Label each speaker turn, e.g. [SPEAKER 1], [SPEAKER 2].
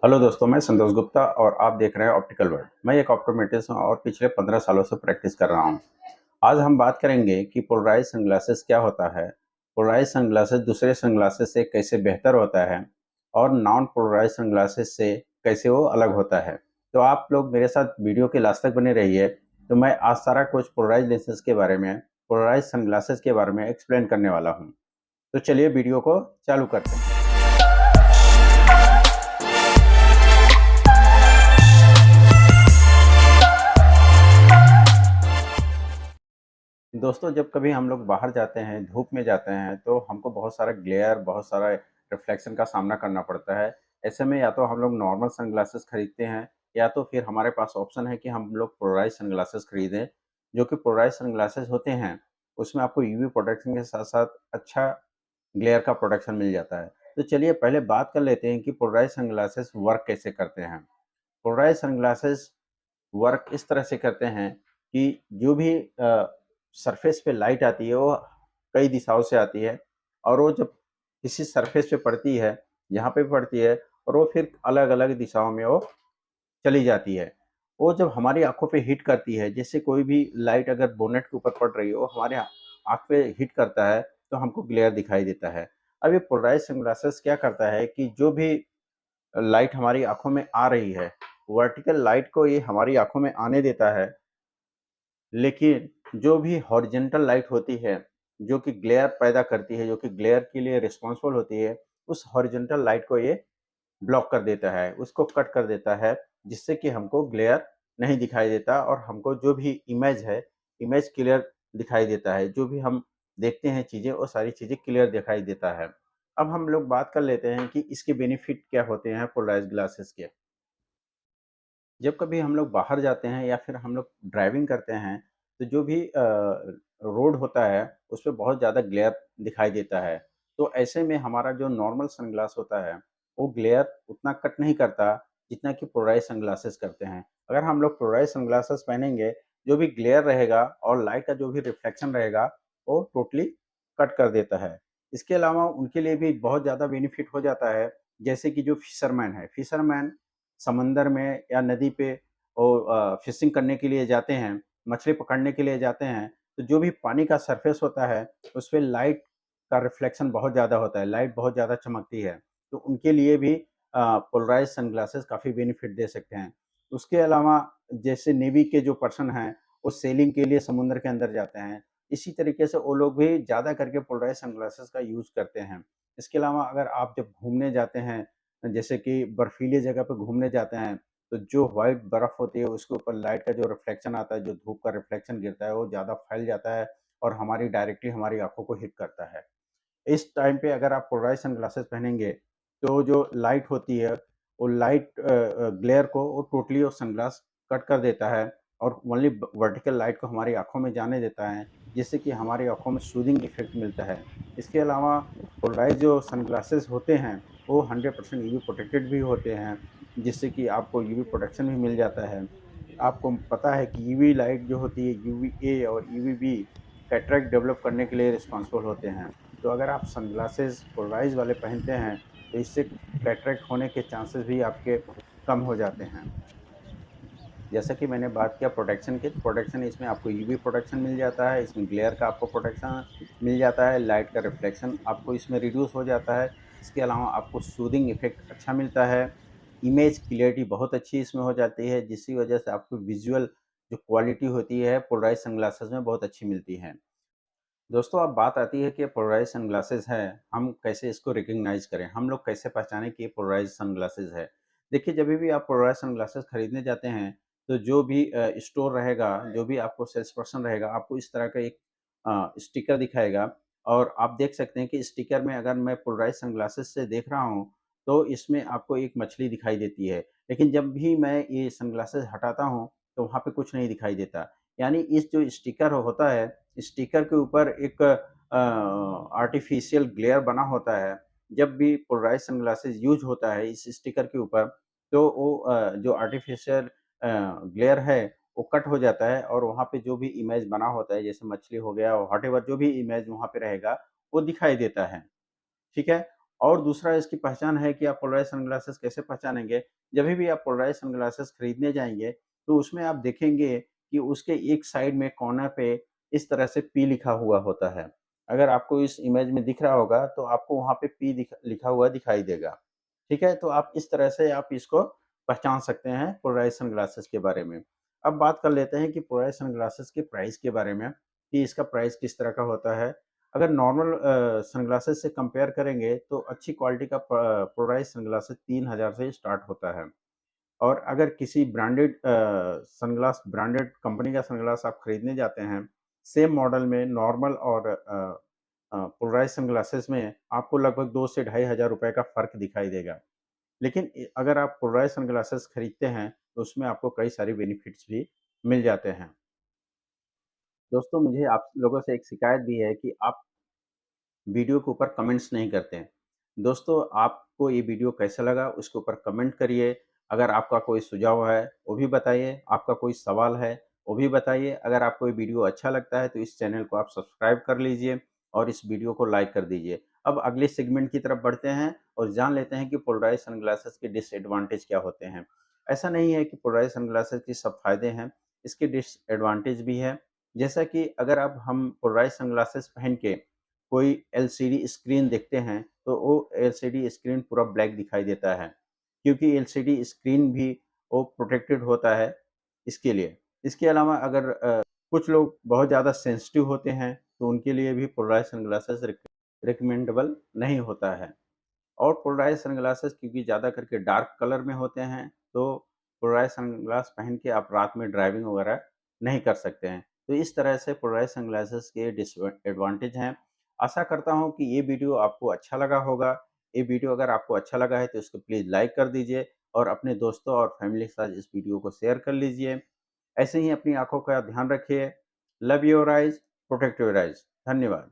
[SPEAKER 1] Hello दोस्तों, मैं संतोष गुप्ता और आप देख रहे हैं ऑप्टिकल वर्ल्ड। मैं एक ऑप्टोमेट्रिस्ट हूं और पिछले 15 सालों से प्रैक्टिस कर रहा हूं। आज हम बात करेंगे कि पोलराइज सनग्लासेस क्या होता है, पोलराइज सनग्लासेस दूसरे सनग्लासेस से कैसे बेहतर होता है और नॉन पोलराइज सनग्लासेस से कैसे वो अलग होता है। तो आप लोग मेरे साथ वीडियो के लास्ट तक बने रहिए। तो मैं आज सारा कुछ पोलराइज लेंसेज के बारे में, पोलराइज सनग्लासेस के बारे में एक्सप्लेन करने वाला हूँ। तो चलिए वीडियो को चालू करते हैं। दोस्तों, जब कभी हम लोग बाहर जाते हैं, धूप में जाते हैं, तो हमको बहुत सारा ग्लेयर, बहुत सारा रिफ्लेक्शन का सामना करना पड़ता है। ऐसे में या तो हम लोग नॉर्मल सनग्लासेस खरीदते हैं या तो फिर हमारे पास ऑप्शन है कि हम लोग पोलराइज सनग्लासेस खरीदें। जो कि पोलराइज सनग्लासेस होते हैं, उसमें आपको यूवी प्रोटेक्शन के साथ-साथ अच्छा ग्लेयर का प्रोटेक्शन मिल जाता है। तो चलिए पहले बात कर लेते हैं कि पोलराइज सनग्लासेस वर्क कैसे करते हैं। पोलराइज सनग्लासेस वर्क इस तरह से करते हैं कि जो भी सरफेस पे लाइट आती है वो कई दिशाओं से आती है और वो जब किसी सरफेस पे पड़ती है, यहाँ पे भी पड़ती है और वो फिर अलग-अलग दिशाओं में वो चली जाती है। वो जब हमारी आँखों पे हिट करती है, जैसे कोई भी लाइट अगर बोनेट के ऊपर पड़ रही है, वो हमारे आँख पे हिट करता है, तो हमको ग्लेयर दिखाई देता है। अब ये पोलराइज़ सनग्लासेस क्या करता है कि जो भी लाइट हमारी आँखों में आ रही है, वर्टिकल लाइट को ये हमारी आँखों में आने देता है, लेकिन जो भी हॉरिजॉन्टल लाइट होती है, जो कि ग्लेयर पैदा करती है, जो कि ग्लेयर के लिए रिस्पॉन्सिबल होती है, उस हॉरिजॉन्टल लाइट को ये ब्लॉक कर देता है, उसको कट कर देता है, जिससे कि हमको ग्लेयर नहीं दिखाई देता और हमको जो भी इमेज है, इमेज क्लियर दिखाई देता है। जो भी हम देखते हैं चीज़ें, वो सारी चीज़ें क्लियर दिखाई देता है। अब हम लोग बात कर लेते हैं कि इसके बेनिफिट क्या होते हैं पोलराइज़्ड ग्लासेस के। जब कभी हम लोग बाहर जाते हैं या फिर हम लोग ड्राइविंग करते हैं, तो जो भी रोड होता है, उसपे बहुत ज़्यादा ग्लेयर दिखाई देता है। तो ऐसे में हमारा जो नॉर्मल सनग्लास होता है, वो ग्लेयर उतना कट नहीं करता, जितना कि पोलराइज़्ड सनग्लासेस करते हैं। अगर हम लोग पोलराइज़्ड सनग्लासेस पहनेंगे, जो भी ग्लेयर रहेगा और लाइट का जो भी रिफ्लेक्शन रहेगा, वो टोटली कट कर देता है। इसके अलावा उनके लिए भी बहुत ज़्यादा बेनिफिट हो जाता है, जैसे कि जो फिशरमैन है, फिशरमैन समंदर में या नदी पे फिशिंग करने के लिए जाते हैं, मछली पकड़ने के लिए जाते हैं, तो जो भी पानी का सरफेस होता है, उसपे लाइट का रिफ्लेक्शन बहुत ज़्यादा होता है, लाइट बहुत ज़्यादा चमकती है। तो उनके लिए भी पोलराइज़्ड सनग्लासेस काफ़ी बेनिफिट दे सकते हैं। उसके अलावा जैसे नेवी के जो पर्सन हैं, वो सेलिंग के लिए समुद्र के अंदर जाते हैं। इसी तरीके से वो लोग भी ज़्यादा करके पोलराइज़्ड सनग्लासेस का यूज़ करते हैं। इसके अलावा अगर आप जब घूमने जाते हैं, जैसे कि बर्फीली जगह पे घूमने जाते हैं, तो जो व्हाइट बर्फ होती है उसके ऊपर लाइट का जो रिफ्लेक्शन आता है, जो धूप का रिफ्लेक्शन गिरता है, वो ज़्यादा फैल जाता है और हमारी डायरेक्टली हमारी आँखों को हिट करता है। इस टाइम पे अगर आप पोलराइज़ सनग्लासेस पहनेंगे, तो जो लाइट होती है, वो लाइट ग्लेयर को वो टोटली वो सनग्लास कट कर देता है और ओनली वर्टिकल लाइट को हमारी आँखों में जाने देता है, जिससे कि हमारी आँखों में सूदिंग इफ़ेक्ट मिलता है। इसके अलावा पोलराइज़ जो सनग्लासेस होते हैं, वो 100% यूवी प्रोटेक्टेड भी होते हैं, जिससे कि आपको यूवी प्रोटेक्शन भी मिल जाता है। आपको पता है कि यूवी लाइट जो होती है, यूवीए और यूवीबी कैटरेक्ट डेवलप करने के लिए रिस्पॉन्सिबल होते हैं। तो अगर आप सनग्लासेस पोलराइज़ वाले पहनते हैं, तो इससे कैटरेक्ट होने के चांसेस भी आपके कम हो जाते हैं। जैसा कि मैंने बात किया प्रोटेक्शन की, तो प्रोटेक्शन इसमें आपको यूवी प्रोटेक्शन मिल जाता है, इसमें ग्लेयर का आपको प्रोटेक्शन मिल जाता है, लाइट का रिफ्लेक्शन आपको इसमें रिड्यूस हो जाता है। इसके अलावा आपको सूदिंग इफ़ेक्ट अच्छा मिलता है, इमेज क्लैरिटी बहुत अच्छी इसमें हो जाती है, जिसकी वजह से आपको विज़ुअल जो क्वालिटी होती है पोलराइज़ सनग्लासेस में बहुत अच्छी मिलती है। दोस्तों, अब बात आती है कि पोलराइज़ सनग्लासेस है, हम कैसे इसको रिकॉग्नाइज़ करें? हम लोग कैसे पहचानें कि ये पोलराइज़ सनग्लासेस है? देखिए, जभी भी आप पोलराइज़ सनग्लासेस खरीदने जाते हैं, तो जो भी स्टोर रहेगा, जो भी आपको सेल्स पर्सन रहेगा, आपको इस तरह का एक स्टिकर दिखाएगा और आप देख सकते हैं कि स्टिकर में अगर मैं पोलराइज़ सनग्लासेस से देख रहा हूँ, तो इसमें आपको एक मछली दिखाई देती है। लेकिन जब भी मैं ये सनग्लासेस हटाता हूँ, तो वहाँ पे कुछ नहीं दिखाई देता। यानी इस जो स्टिकर होता है, स्टिकर के ऊपर एक आर्टिफ़िशियल ग्लेयर बना होता है। जब भी पोलराइज़ सनग्लासेस यूज़ होता है इस स्टिकर के ऊपर, तो वो जो आर्टिफ़िशियल ग्लेयर है, वो कट हो जाता है और वहाँ पे जो भी इमेज बना होता है, जैसे मछली हो गया, व्हाटएवर जो भी इमेज वहाँ पे रहेगा, वो दिखाई देता है। ठीक है? और दूसरा इसकी पहचान है कि आप पोलराइज़ सनग्लासेस कैसे पहचानेंगे? जभी भी आप पोलराइज़ सनग्लासेस खरीदने जाएँगे, तो उसमें आप देखेंगे कि उसके एक साइड में कॉर्नर पे इस तरह से पी लिखा हुआ होता है। अगर आपको इस इमेज में दिख रहा होगा, तो आपको वहाँ पे पी लिखा हुआ दिखाई देगा। ठीक है? तो आप इस तरह से आप इसको पहचान सकते हैं पोलराइज़ सनग्लासेस के बारे में। अब बात कर लेते हैं कि पोलराइज़ सनग्लासेस के प्राइस के बारे में, कि इसका प्राइस किस तरह का होता है। अगर नॉर्मल सनग्लासेस से कंपेयर करेंगे तो अच्छी क्वालिटी का पोलराइज़ सनग्लासेस 3000 से स्टार्ट होता है। और अगर किसी ब्रांडेड कंपनी का सनग्लास आप खरीदने जाते हैं, सेम मॉडल में नॉर्मल और पोलराइज़ सनग्लासेस में आपको लगभग 2 से ढाई हज़ार रुपए का फ़र्क दिखाई देगा। लेकिन अगर आप पोलराइज़ सनग्लासेस खरीदते हैं, तो उसमें आपको कई सारे बेनिफिट्स भी मिल जाते हैं। दोस्तों, मुझे आप लोगों से एक शिकायत भी है कि आप वीडियो के ऊपर कमेंट्स नहीं करते हैं। दोस्तों, आपको ये वीडियो कैसा लगा उसके ऊपर कमेंट करिए। अगर आपका कोई सुझाव है, वो भी बताइए। आपका कोई सवाल है, वो भी बताइए। अगर आपको ये वीडियो अच्छा लगता है, तो इस चैनल को आप सब्सक्राइब कर लीजिए और इस वीडियो को लाइक कर दीजिए। अब अगले सेगमेंट की तरफ बढ़ते हैं और जान लेते हैं कि पोलराइज़ सनग्लासेस के डिसएडवांटेज क्या होते हैं। ऐसा नहीं है कि पोलराइज़ सनग्लासेस के सब फ़ायदे हैं, इसके डिसएडवांटेज भी है। जैसा कि अगर अब हम पोलराइज़ सनग्लासेस पहन के कोई एलसीडी स्क्रीन देखते हैं, तो वो एलसीडी स्क्रीन पूरा ब्लैक दिखाई देता है, क्योंकि एलसीडी स्क्रीन भी वो प्रोटेक्टेड होता है इसके लिए। इसके अलावा अगर कुछ लोग बहुत ज़्यादा सेंसिटिव होते हैं, तो उनके लिए भी पोलराइज़ सनग्लासेस रिकमेंडेबल नहीं होता है। और पोलराइज़ सनग्लासेस क्योंकि ज़्यादा करके डार्क कलर में होते हैं, तो पोलराइज़ सनग्लास पहन के आप रात में ड्राइविंग वगैरह नहीं कर सकते हैं। तो इस तरह से पोलराइज़ सनग्लासेस के डिसएडवांटेज हैं। आशा करता हूँ कि ये वीडियो आपको अच्छा लगा होगा। ये वीडियो अगर आपको अच्छा लगा है तो इसको प्लीज़ लाइक कर दीजिए और अपने दोस्तों और फैमिली के साथ इस वीडियो को शेयर कर लीजिए। ऐसे ही अपनी आँखों का ध्यान रखिए। Love your eyes, protect your eyes. धन्यवाद।